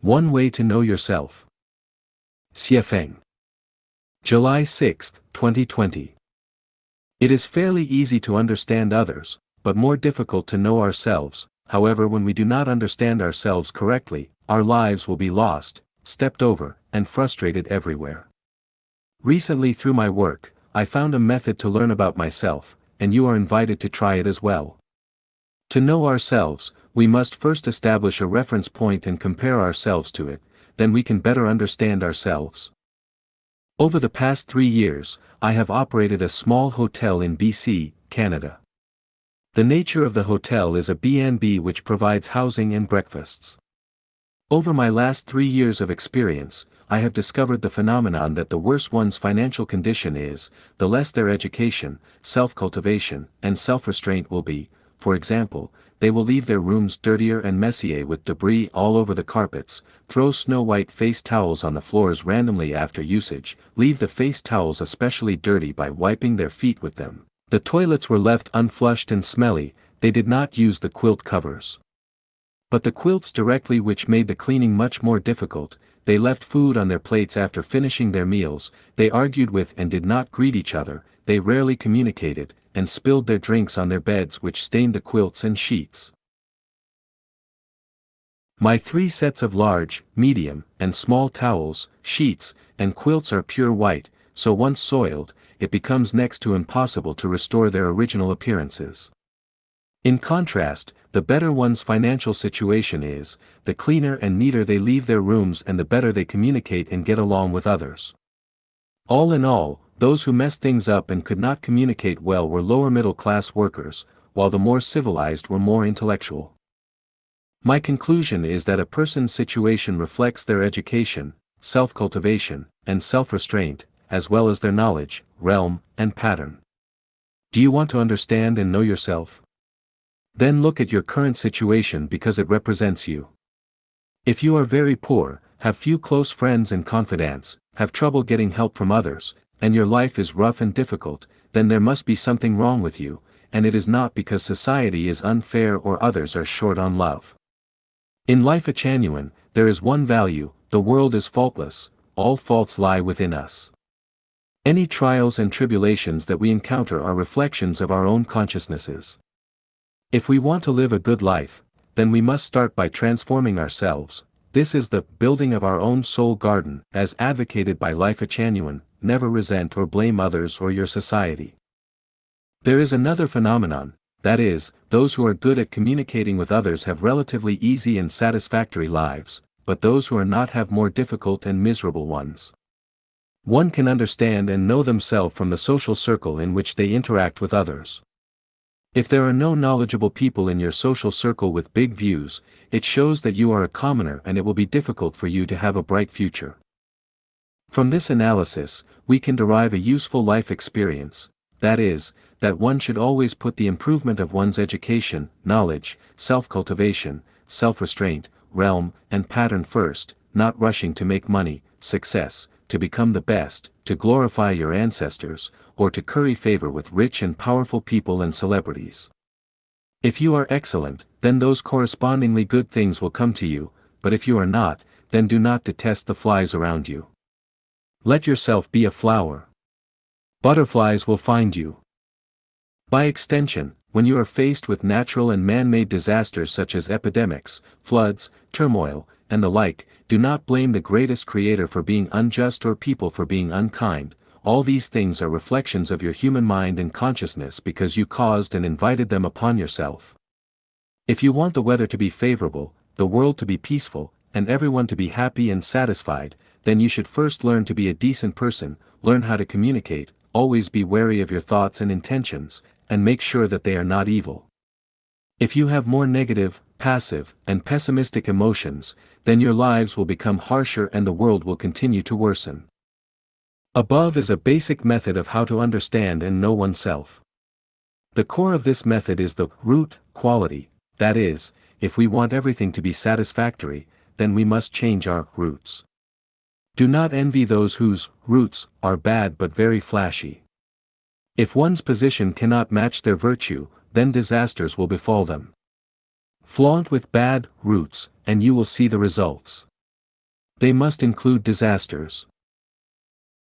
One way to know yourself. Xiefeng. July 6, 2020. It is fairly easy to understand others, but more difficult to know ourselves. However, when we do not understand ourselves correctly, our lives will be lost, stepped over, and frustrated everywhere. Recently, through my work, I found a method to learn about myself, and you are invited to try it as well. To know ourselves, we must first establish a reference point and compare ourselves to it, then we can better understand ourselves. Over the past 3 years, I have operated a small hotel in BC, Canada. The nature of the hotel is a B&B which provides housing and breakfasts. Over my last 3 years of experience, I have discovered the phenomenon that the worse one's financial condition is, the less their education, self-cultivation, and self-restraint will be. For example, they will leave their rooms dirtier and messier with debris all over the carpets, throw snow-white face towels on the floors randomly after usage, leave the face towels especially dirty by wiping their feet with them. The toilets were left unflushed and smelly, they did not use the quilt covers. But the quilts directly, which made the cleaning much more difficult. They left food on their plates after finishing their meals, they argued with and did not greet each other, they rarely communicated, and spilled their drinks on their beds which stained the quilts and sheets. My 3 sets of large, medium, and small towels, sheets, and quilts are pure white, so once soiled, it becomes next to impossible to restore their original appearances. In contrast, the better one's financial situation is, the cleaner and neater they leave their rooms and the better they communicate and get along with others. All in all, those who messed things up and could not communicate well were lower middle class workers, while the more civilized were more intellectual. My conclusion is that a person's situation reflects their education, self-cultivation, and self-restraint, as well as their knowledge, realm, and pattern. Do you want to understand and know yourself? Then look at your current situation because it represents you. If you are very poor, have few close friends and confidants, have trouble getting help from others, and your life is rough and difficult, then there must be something wrong with you, and it is not because society is unfair or others are short on love. In Lifechanyuan, there is one value: the world is faultless, all faults lie within us. Any trials and tribulations that we encounter are reflections of our own consciousnesses. If we want to live a good life, then we must start by transforming ourselves. This is the building of our own soul garden, as advocated by Lifechanyuan. Never resent or blame others or your society. There is another phenomenon, that is, those who are good at communicating with others have relatively easy and satisfactory lives, but those who are not have more difficult and miserable ones. One can understand and know themselves from the social circle in which they interact with others. If there are no knowledgeable people in your social circle with big views, it shows that you are a commoner and it will be difficult for you to have a bright future. From this analysis, we can derive a useful life experience, that is, that one should always put the improvement of one's education, knowledge, self-cultivation, self-restraint, realm, and pattern first, not rushing to make money, success, to become the best, to glorify your ancestors, or to curry favor with rich and powerful people and celebrities. If you are excellent, then those correspondingly good things will come to you, but if you are not, then do not detest the flies around you. Let yourself be a flower. Butterflies will find you. By extension, when you are faced with natural and man-made disasters such as epidemics, floods, turmoil, and the like, do not blame the greatest creator for being unjust or people for being unkind. All these things are reflections of your human mind and consciousness because you caused and invited them upon yourself. If you want the weather to be favorable, the world to be peaceful, and everyone to be happy and satisfied, then you should first learn to be a decent person, learn how to communicate, always be wary of your thoughts and intentions, and make sure that they are not evil. If you have more negative, passive, and pessimistic emotions, then your lives will become harsher and the world will continue to worsen. Above is a basic method of how to understand and know oneself. The core of this method is the root quality, that is, if we want everything to be satisfactory, then we must change our roots. Do not envy those whose roots are bad but very flashy. If one's position cannot match their virtue, then disasters will befall them. Flaunt with bad roots, and you will see the results. They must include disasters.